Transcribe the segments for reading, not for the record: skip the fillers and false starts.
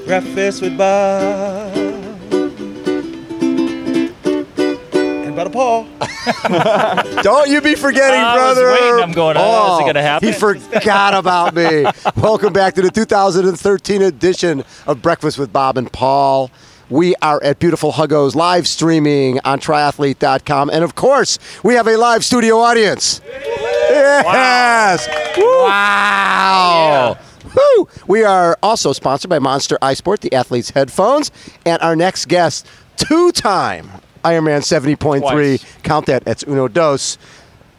Breakfast with Bob and Brother Paul. Don't you be forgetting, brother. I was waiting. I'm going, oh, is it going to happen? He forgot about me. Welcome back to the 2013 edition of Breakfast with Bob and Paul. We are at Beautiful Huggo's live streaming on triathlete.com. And, of course, we have a live studio audience. Yes. Wow. Yeah. Woo. We are also sponsored by Monster iSport, the athlete's headphones. And our next guest, two-time Ironman 70.3. Count that. That's uno dos.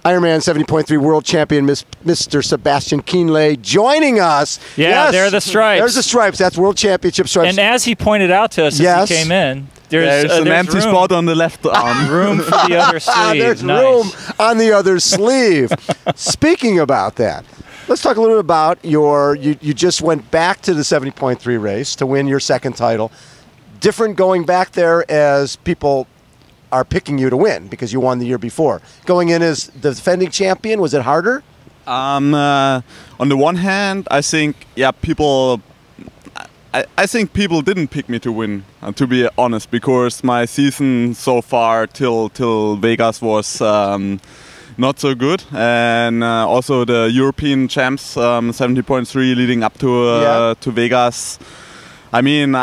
Ironman 70.3 world champion, Mr. Sebastian Kienle, joining us. Yeah, yes, there are the stripes. There's the stripes. That's world championship stripes. And as he pointed out to us as he came in, there's an empty spot on the left arm. Room for the other sleeve. There's room on the other sleeve. Speaking about that, let's talk a little bit about you just went back to the 70.3 race to win your second title. Different going back there as people are picking you to win because you won the year before. Going in as the defending champion, was it harder? On the one hand, I think people. I think people didn't pick me to win, to be honest, because my season so far till Vegas was not so good, and also the European champs 70.3 leading up to Vegas. I mean,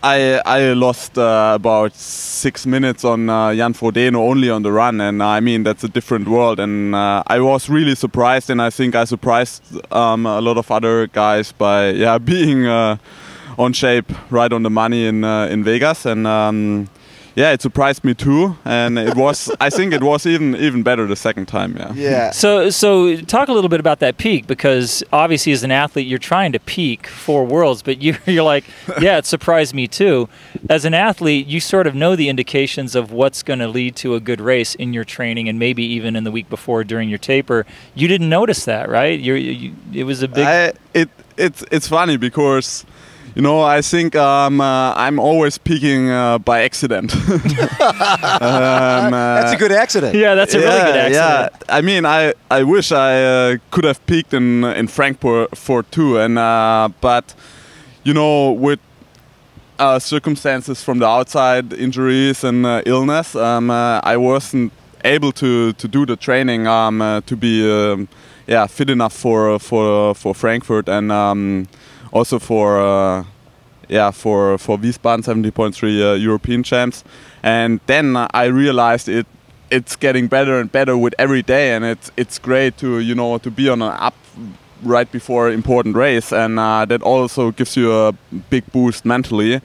I lost about 6 minutes on Jan Frodeno only on the run, and I mean that's a different world. And I was really surprised, and I think I surprised a lot of other guys by being on shape, right on the money in Vegas, and it surprised me too. And it was I think it was even better the second time. Yeah. So talk a little bit about that peak, because obviously as an athlete you're trying to peak for Worlds, but you're like, yeah, it surprised me too. As an athlete, you sort of know the indications of what's going to lead to a good race in your training, and maybe even in the week before during your taper. You didn't notice that, right? It was a big. It's funny because, you know, I think I'm always peaking by accident. That's a good accident. Yeah, that's a really good accident. Yeah, I mean, I wish I could have peaked in Frankfurt too, and but you know, with circumstances from the outside, injuries and illness, I wasn't able to do the training to be fit enough for Frankfurt, and also for Wiesbaden 70.3 European champs. And then I realized it's getting better and better with every day, and it's great to be on an up right before important race, and that also gives you a big boost mentally.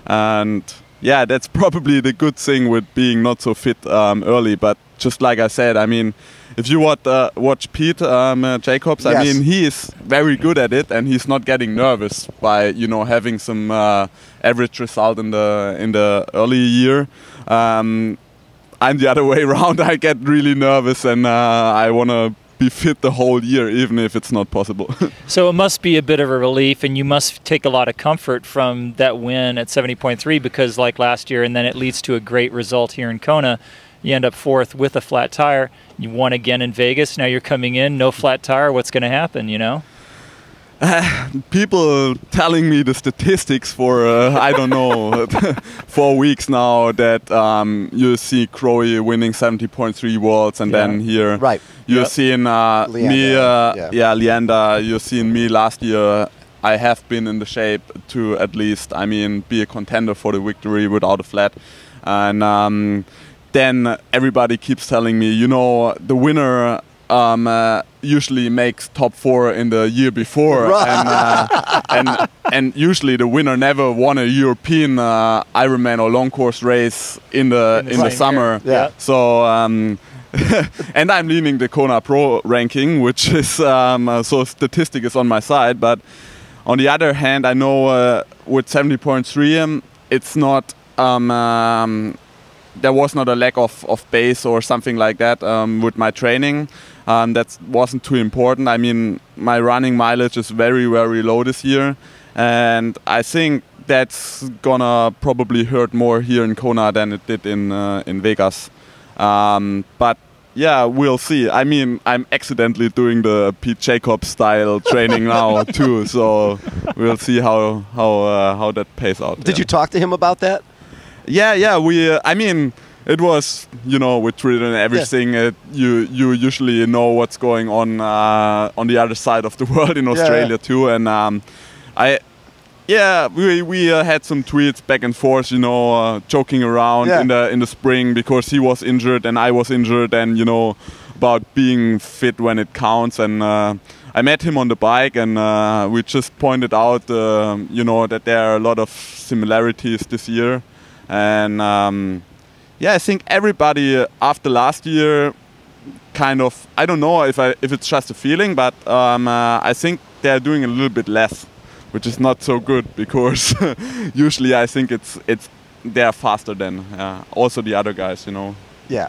And yeah, that's probably the good thing with being not so fit early. But just like I said, I mean, if you watch Pete Jacobs, I mean, he is very good at it, and he's not getting nervous by having some average result in the early year. I'm the other way around. I get really nervous, and I want to be fit the whole year, even if it's not possible. So it must be a bit of a relief, and you must take a lot of comfort from that win at 70.3, because like last year, and then it leads to a great result here in Kona. You end up fourth with a flat tire. You won again in Vegas. Now you're coming in, no flat tire. What's going to happen, People telling me the statistics for, I don't know, 4 weeks now, that you see Crowe winning 70.3 worlds, and then here you're seeing Leander, you're seeing me last year. I have been in the shape to at least, I mean, be a contender for the victory without a flat. And then everybody keeps telling me, the winner usually makes top 4 in the year before, and usually the winner never won a European Ironman or long course race in the summer. Yeah. So and I'm leaning the Kona Pro ranking, which is so statistic is on my side. But on the other hand, I know with 70.3 it's not. There was not a lack of base or something like that with my training. That wasn't too important. I mean, my running mileage is very, very low this year, and I think that's gonna probably hurt more here in Kona than it did in Vegas. But yeah, we'll see. I mean, I'm accidentally doing the Pete Jacobs style training now too, so we'll see how that pays out. Did you talk to him about that? Yeah. We. I mean, it was, you know, with Twitter and everything. You usually know what's going on the other side of the world in Australia too, and we had some tweets back and forth, you know, joking around in the spring because he was injured and I was injured, and you know, about being fit when it counts. And I met him on the bike, and we just pointed out, you know, that there are a lot of similarities this year, and I think everybody after last year, kind of, I don't know if it's just a feeling, but I think they're doing a little bit less, which is not so good because usually I think they're faster than also the other guys, you know. Yeah.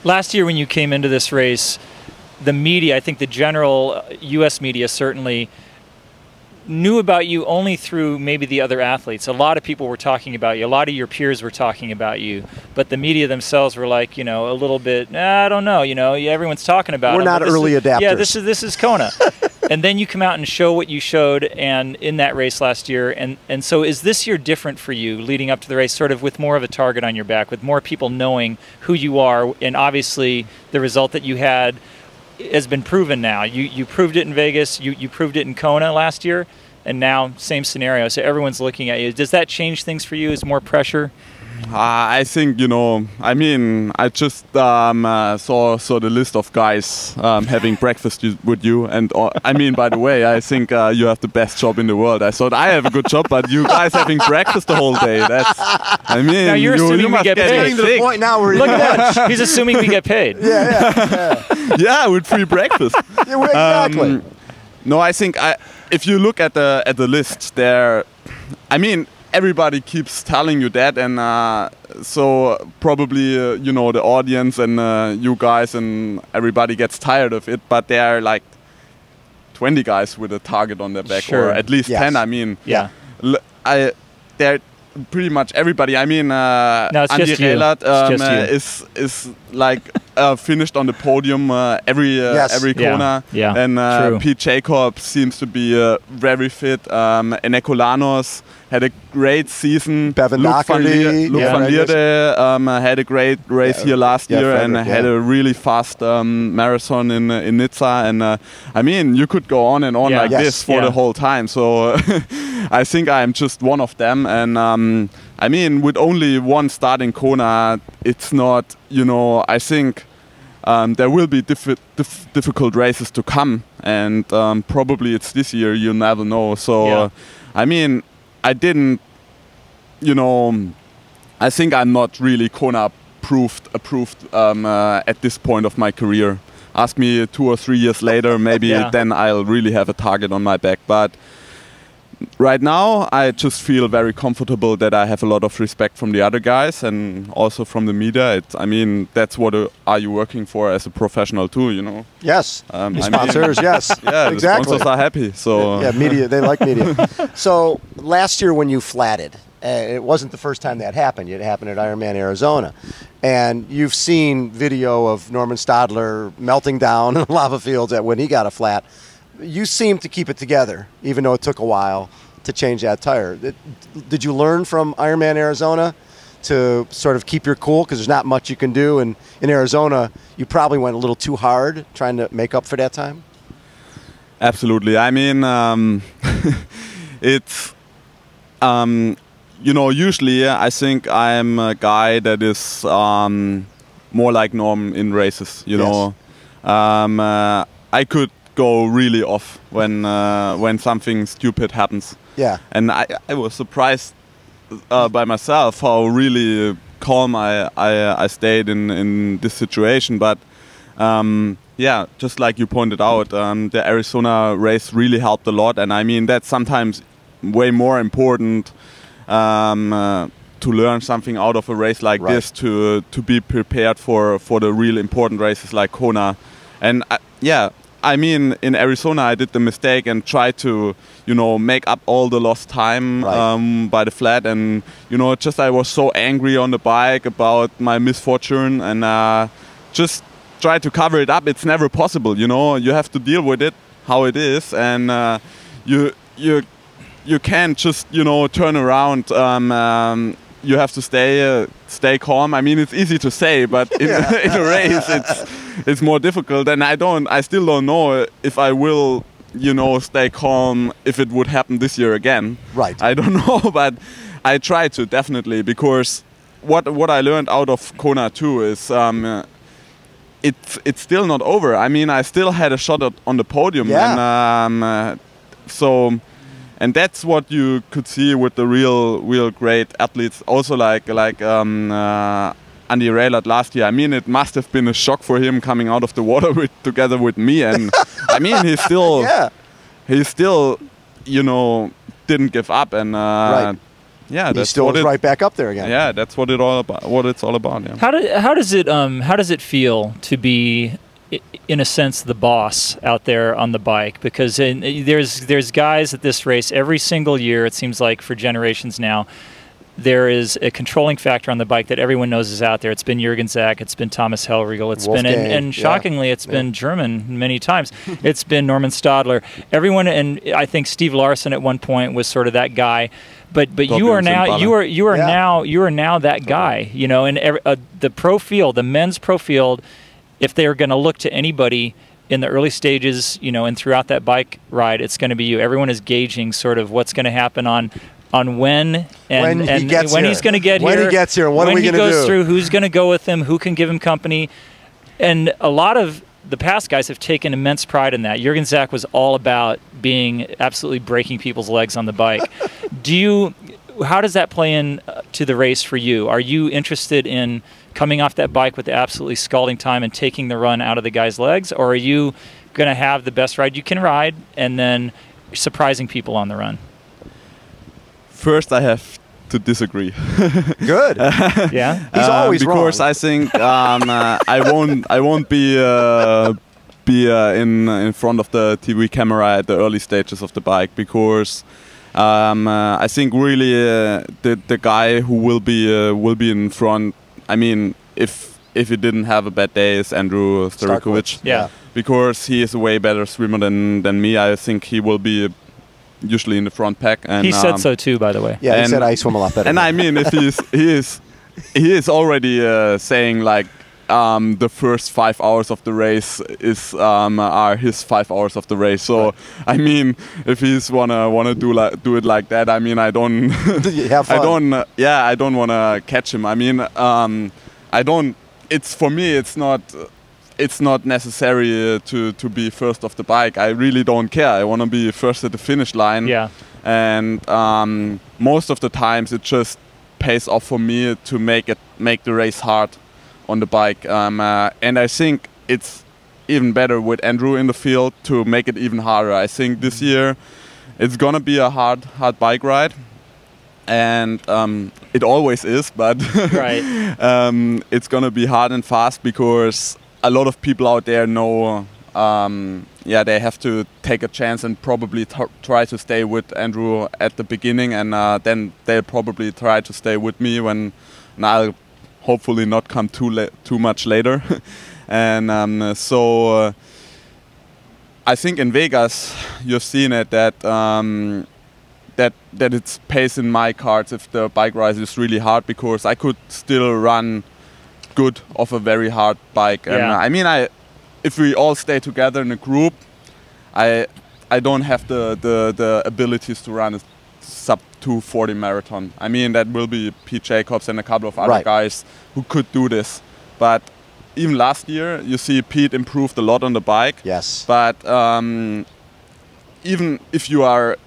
Last year when you came into this race, the media, I think the general U.S. media certainly knew about you only through maybe the other athletes. A lot of people were talking about you. A lot of your peers were talking about you. But the media themselves were like, you know, a little bit, I don't know, you know, everyone's talking about it. We're not early adapters. Yeah, this is Kona. And then you come out and show what you showed and in that race last year. And so is this year different for you leading up to the race, sort of with more of a target on your back, with more people knowing who you are? And obviously the result that you had has been proven now. You proved it in Vegas, you proved it in Kona last year, and now same scenario. So everyone's looking at you. Does that change things for you? Is more pressure? I think, you know, I mean, I just saw the list of guys having breakfast with you, and I mean, by the way, I think you have the best job in the world. I thought I have a good job, but you guys having breakfast the whole day, that's, I mean, now you're assuming we get paid. Getting to the point now where look at that. He's assuming we get paid. Yeah, with free breakfast. Yeah, exactly. No, I think if you look at the list there, I mean, everybody keeps telling you that, and so probably you know, the audience and you guys and everybody gets tired of it. But there are like 20 guys with a target on their back, or at least 10. I mean, they're pretty much everybody. I mean, Andy Rehlert is like finished on the podium every Kona, and Pete Jacobs seems to be very fit. Eneko Lanos had a great season. Bevan Luc van Lierde had a great race here last year, and had a really fast marathon in Nizza. And I mean, you could go on and on like this for the whole time. So I think I'm just one of them. And I mean, with only one start in Kona, it's not, you know, I think there will be difficult races to come, and probably it's this year, you never know. So I mean, I didn't, you know, I think I'm not really Kona approved at this point of my career. Ask me 2 or 3 years later, maybe then I'll really have a target on my back. But right now, I just feel very comfortable that I have a lot of respect from the other guys and also from the media. I mean, that's what are you working for as a professional too, you know? Yes. Sponsors, yes. Yeah, exactly. The sponsors are happy. So yeah, media, they like media. So last year when you flatted, it wasn't the first time that happened. It happened at Ironman Arizona. And you've seen video of Norman Stadler melting down in lava fields when he got a flat. You seem to keep it together, even though it took a while to change that tire. Did you learn from Ironman Arizona to sort of keep your cool? Because there's not much you can do. And in Arizona, you probably went a little too hard trying to make up for that time. Absolutely. I mean, it's, you know, usually I think I'm a guy that is more like Norm in races, you know. I could go really off when something stupid happens. Yeah. And I was surprised by myself how really calm I stayed in this situation. But yeah, just like you pointed out, the Arizona race really helped a lot. And I mean, that's sometimes way more important to learn something out of a race like this, to be prepared for the real important races like Kona. And yeah, I mean, in Arizona, I did the mistake and tried to, you know, make up all the lost time by the flat. And, you know, just I was so angry on the bike about my misfortune, and just try to cover it up, it's never possible. You know, you have to deal with it how it is, and you can't just, you know, turn around. You have to stay calm. I mean, it's easy to say, but in a race, it's more difficult. And I still don't know if I will, you know, stay calm if it would happen this year again. Right. I don't know, but I try to, definitely, because what I learned out of Kona too is it's still not over. I mean, I still had a shot on the podium, and and that's what you could see with the real great athletes. Also like Andy Raylard last year. I mean, it must have been a shock for him coming out of the water together with me. And I mean, he still, you know, didn't give up. And right. Yeah, he that's still was right back up there again. Yeah, that's what it's all about. Yeah. How does it feel to be, in a sense, the boss out there on the bike? Because there's guys at this race every single year, it seems like, for generations now. There is a controlling factor on the bike that everyone knows is out there. It's been Jürgen Zach, it's been Thomas Hellriegel, it's been, and shockingly, it's been German many times. It's been Norman Stadler. Everyone, and I think Steve Larson at one point was sort of that guy. But you are now now that guy, you know. And the pro field, the men's pro field, if they are going to look to anybody in the early stages, you know, and throughout that bike ride, it's going to be you. Everyone is gauging sort of what's going to happen on when he's going to get here, when he gets here, what are we going to do? When he goes through, who's going to go with him, who can give him company, and a lot of the past guys have taken immense pride in that. Jürgen Zach was all about being absolutely breaking people's legs on the bike. How does that play in to the race for you? Are you interested in coming off that bike with absolutely scalding time and taking the run out of the guy's legs, or are you going to have the best ride you can ride and then surprising people on the run? First, I have to disagree. Good. Yeah. He's always because wrong. I think I won't be in front of the TV camera at the early stages of the bike, because I think really the guy who will be in front. I mean, if he didn't have a bad day, is Andrew Starikovic. Yeah. Because he is a way better swimmer than me. I think he will be usually in the front pack. And he said so too, by the way. Yeah, he said I swim a lot better. And I mean, if he is already saying like the first 5 hours of the race are his 5 hours of the race. So right. I mean, if he's wanna do it like that, I mean, I don't have fun. I don't wanna catch him. I mean, I don't. It's for me. It's not necessary to be first of the bike. I really don't care. I want to be first at the finish line. Yeah. And most of the times it just pays off for me to make the race hard on the bike. And I think it's even better with Andrew in the field to make it even harder. I think this year it's gonna be a hard bike ride. And it always is, but right. It's gonna be hard and fast, because a lot of people out there know, they have to take a chance and probably try to stay with Andrew at the beginning, and then they'll probably try to stay with me when I'll hopefully not come too much later. And so I think in Vegas you've seen it that it's pace in my cards if the bike ride is really hard, because I could still run good off a very hard bike. And yeah. I mean, if we all stay together in a group, I don't have the abilities to run a sub 2:40 marathon. I mean, that will be Pete Jacobs and a couple of other guys who could do this. But even last year, you see Pete improved a lot on the bike. Yes. But even if you are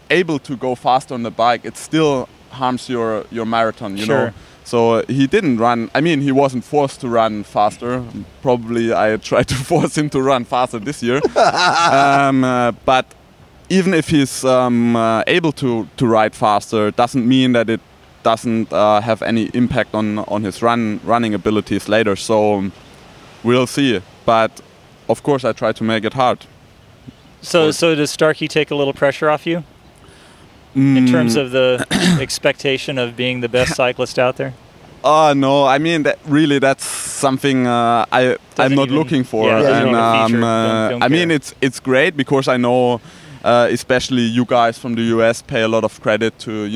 able to go fast on the bike, it still harms your marathon, you know. So he didn't run. I mean, he wasn't forced to run faster. Probably I tried to force him to run faster this year. But even if he's able to ride faster, doesn't mean that it doesn't have any impact on his running abilities later. So we'll see. But of course, I try to make it hard. So does Starkey take a little pressure off you? In terms of the expectation of being the best cyclist out there? No, I mean that's something I'm not looking for. Yeah, and I mean it's great because I know, especially you guys from the US pay a lot of credit to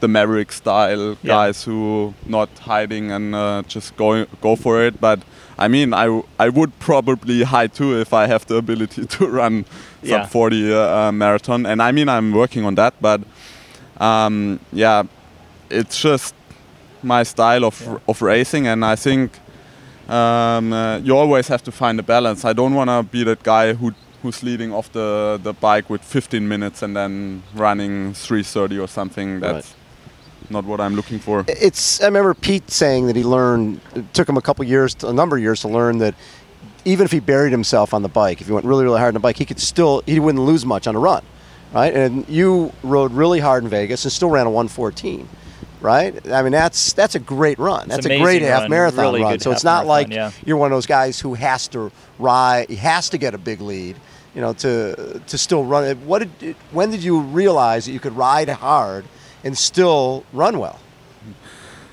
the Maverick style guys who not hiding and just go for it. But I mean I would probably hide too if I have the ability to run sub 40 marathon. And I mean I'm working on that, but yeah, it's just my style of racing, and I think you always have to find a balance. I don't want to be that guy who's leading off the bike with 15 minutes and then running 3:30 or something. That's not what I'm looking for. I remember Pete saying that it took him a number of years to learn that even if he buried himself on the bike, if he went really, really hard on the bike, he wouldn't lose much on a run, right? And you rode really hard in Vegas and still ran a 1:14. Right? I mean, that's a great run. That's a great half marathon really run. So it's not like you're one of those guys who has to ride, he has to get a big lead, to still run it. When did you realize that you could ride hard and still run well?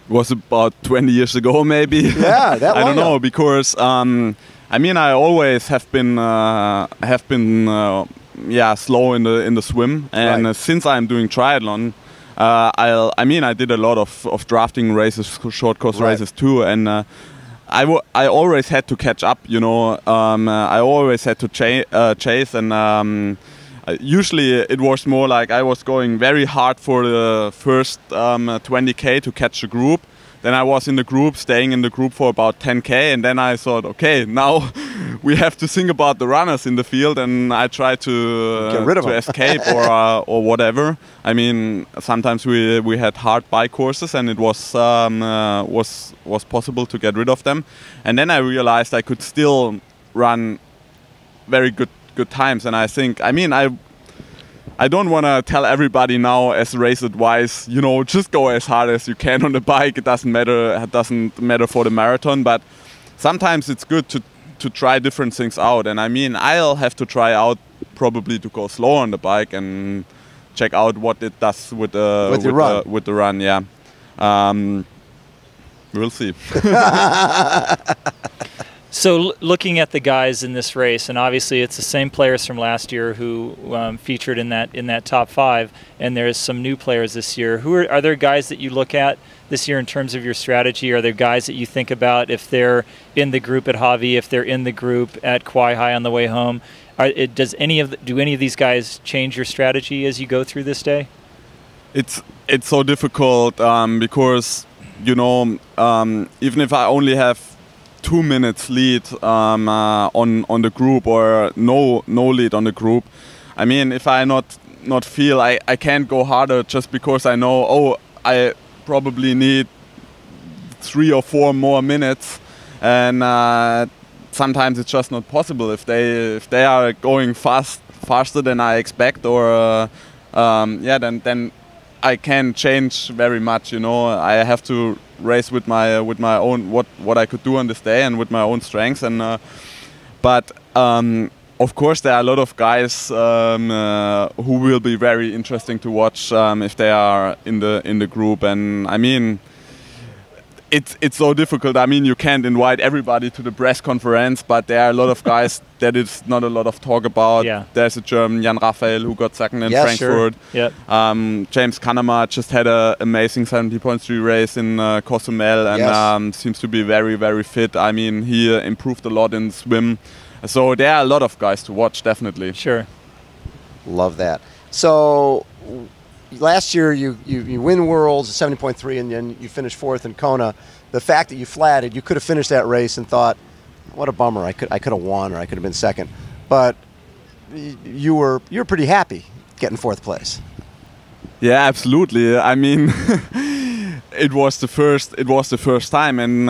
It was about 20 years ago, maybe. Yeah, that long I don't know, ago. because I mean, I always have been slow in the swim, and since I'm doing triathlon. I did a lot of drafting races, short course races too, and I always had to catch up. I always had to chase, and usually it was more like I was going very hard for the first 20K to catch the group. Then I was in the group, staying in the group for about 10K, and then I thought, okay, now we have to think about the runners in the field, and I tried to get rid of them. escape or whatever. I mean, sometimes we had hard bike courses, and it was possible to get rid of them. And then I realized I could still run very good times, and I think, I don't want to tell everybody now as race advice, just go as hard as you can on the bike. It doesn't matter for the marathon, but sometimes it's good to try different things out. And I mean, I'll have to try out probably to go slow on the bike and check out what it does with the run. Yeah, we'll see. So looking at the guys in this race, and obviously it's the same players from last year who featured in that top 5, and there's some new players this year. Are there guys that you look at this year in terms of your strategy? Are there guys that you think about if they're in the group at Hawi, if they're in the group at Kauai High on the way home? Do any of these guys change your strategy as you go through this day? It's so difficult because even if I only have 2 minutes lead on the group, or no lead on the group. I mean, if I not feel I can't go harder just because I know I probably need 3 or 4 more minutes, and sometimes it's just not possible if they are going faster than I expect, or then I can't change very much. I have to race with my own what I could do on this day and with my own strengths, and but of course there are a lot of guys who will be very interesting to watch if they are in the group. And I mean, it's so difficult. I mean, you can't invite everybody to the press conference, but there are a lot of guys that is not a lot of talk about. Yeah. There's a German, Jan Raphael, who got second in Sure. Frankfurt. Yep. James Kanema just had an amazing 70.3 race in Cozumel, and seems to be very, very fit. I mean, he improved a lot in swim. So there are a lot of guys to watch, definitely. Sure. Love that. So last year you win Worlds 70.3, and then you finished 4th in Kona. The fact that you flatted, you could have finished that race and thought, what a bummer, I could have won, or I could have been second. But you were pretty happy getting 4th place. Yeah, absolutely. I mean, it was the first time, and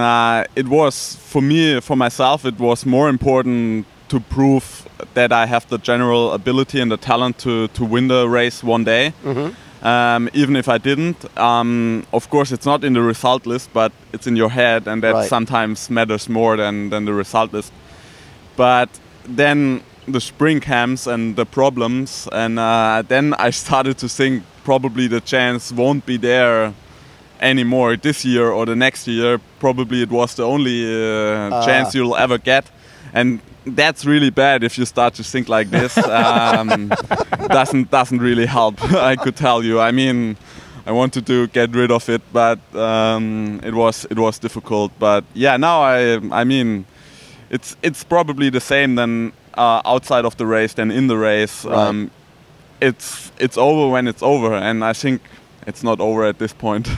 it was for myself, it was more important to prove that I have the general ability and the talent to win the race one day. Mm-hmm. Even if I didn't. Of course, it's not in the result list, but it's in your head, and that sometimes matters more than the result list. But then the spring comes and the problems, and then I started to think probably the chance won't be there anymore this year or the next year. Probably it was the only chance you'll ever get, and that's really bad if you start to think like this. Doesn't really help. I could tell you. I mean, I wanted to get rid of it, but it was difficult. But yeah, now I mean, it's probably the same than outside of the race than in the race. Right. It's over when it's over, and I think it's not over at this point.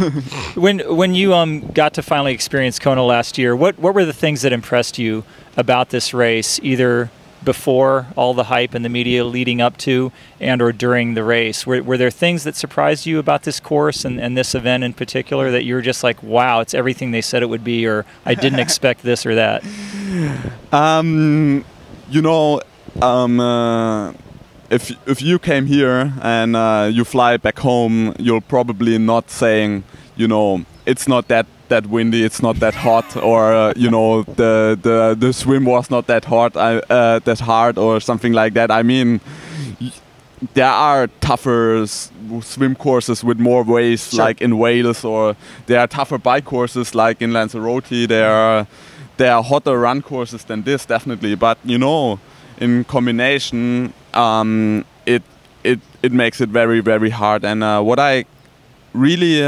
When you got to finally experience Kona last year, what were the things that impressed you about this race, either before all the hype and the media leading up to and or during the race? Were there things that surprised you about this course and this event in particular that you were just like, wow, it's everything they said it would be, or I didn't expect this or that? You know, if you came here and you fly back home, you'll probably not saying, you know, it's not that windy, it's not that hot, or you know, the swim was not that hard or something like that. I mean, there are tougher swim courses with more waves, sure, like in Wales, or there are tougher bike courses like in Lanzarote. There are hotter run courses than this, definitely. But you know, in combination, it makes it very, very hard. And what I really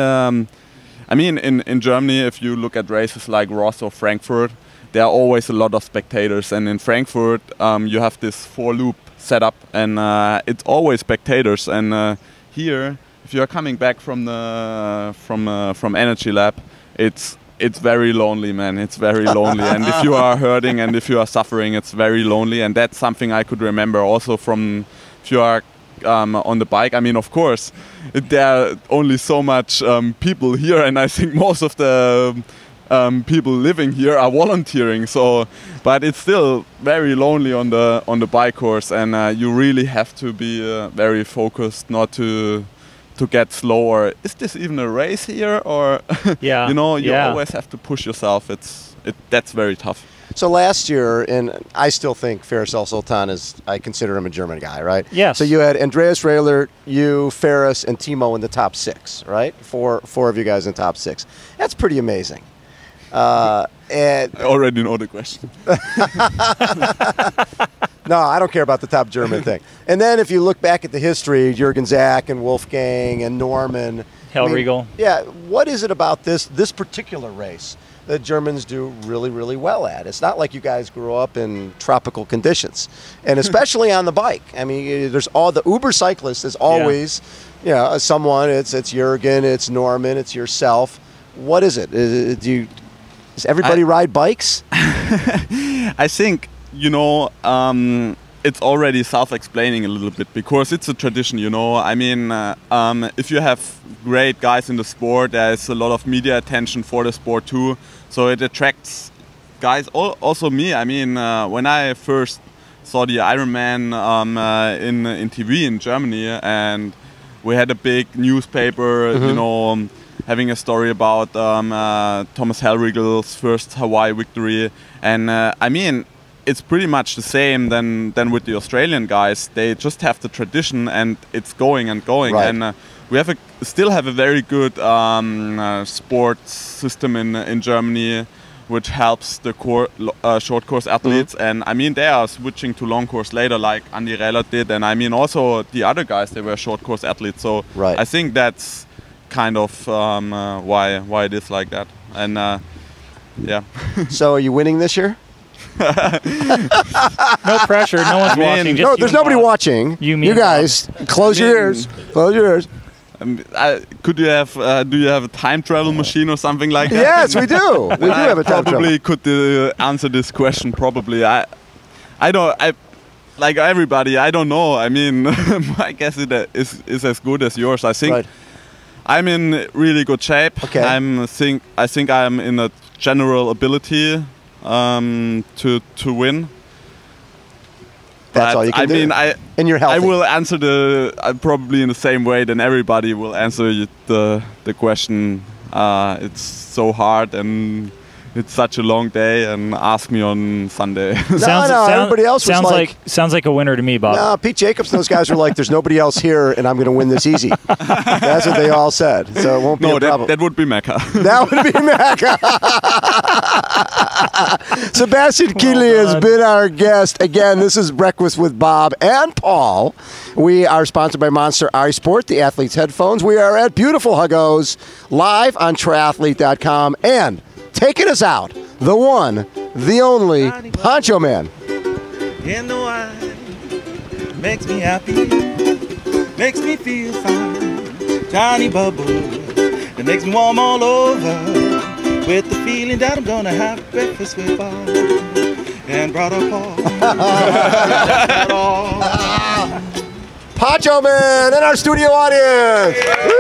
I mean, in Germany, if you look at races like Ross or Frankfurt, there are always a lot of spectators. And in Frankfurt, you have this 4-loop setup, and it's always spectators. And here, if you are coming back from Energy Lab, it's very lonely, man. It's very lonely. And if you are hurting and if you are suffering, it's very lonely. And that's something I could remember also from if you are on the bike. I mean, of course, there are only so much people here, and I think most of the people living here are volunteering. So, but it's still very lonely on the bike course, and you really have to be very focused not to get slow. Or is this even a race here? Or Yeah, you know, you yeah. always have to push yourself. That's very tough. So last year, and I still think Ferris El Sultan is, I consider him a German guy, right? Yes. So you had Andreas Rehler, you, Ferris, and Timo in the top 6, right? Four of you guys in the top 6. That's pretty amazing. And I already know the question. no, I don't care about the top German thing. And then if you look back at the history, Jürgen Zach and Wolfgang and Norman. Hellriegel. Yeah, what is it about this particular race that Germans do really, really well at? It's not like you guys grew up in tropical conditions, and especially on the bike. I mean, there's all the Uber cyclists is always, you know, someone. It's Jürgen, it's Norman, it's yourself. What is it? Does everybody ride bikes? I think, you know, it's already self-explaining a little bit because it's a tradition, you know. I mean, if you have great guys in the sport, there's a lot of media attention for the sport too. So it attracts guys, also me. I mean, when I first saw the Ironman in TV in Germany, and we had a big newspaper, you know, having a story about Thomas Hellriegel's first Hawaii victory. And I mean, it's pretty much the same than with the Australian guys. They just have the tradition, and it's going and going. Right. And we still have a very good sports system in Germany, which helps the short course athletes. And I mean, they are switching to long course later, like Andy Reller did. And I mean, also the other guys, they were short course athletes. So right. I think that's kind of why it is like that. And yeah. So are you winning this year? No pressure. No one's watching. Just No, you there's and nobody Bob. watching. You, me, you and guys, close your ears. Close your ears. Could you have? Do you have a time travel machine or something like that? Yes, we do. We do have a time probably travel. could answer this question. Probably. I don't. Like everybody. I don't know. I mean, my guess is as good as yours. I think. Right. I'm in really good shape. Okay. I think I'm in a general ability to win. That's all you can do. I mean, and you're healthy. I will answer probably in the same way than everybody will answer the question. It's so hard, and it's such a long day, and ask me on Sunday. Everybody else was sounds like a winner to me, Bob. No, Pete Jacobs and those guys were like, there's nobody else here, and I'm going to win this easy. That's what they all said. So it won't be a problem. That would be Mecca. That would be Mecca. Sebastian Kienle has been our guest. Again, this is Breakfast with Bob and Paul. We are sponsored by Monster Eye Sport, the athlete's headphones. We are at Beautiful Huggos, live on triathlete.com, and taking us out, the one, the only, Poncho Man. In the wine makes me happy, makes me feel fine. Johnny Bubble, it makes me warm all over, with the feeling that I'm gonna have breakfast with Bob and brother Paul. Poncho Man and our studio audience. Woo!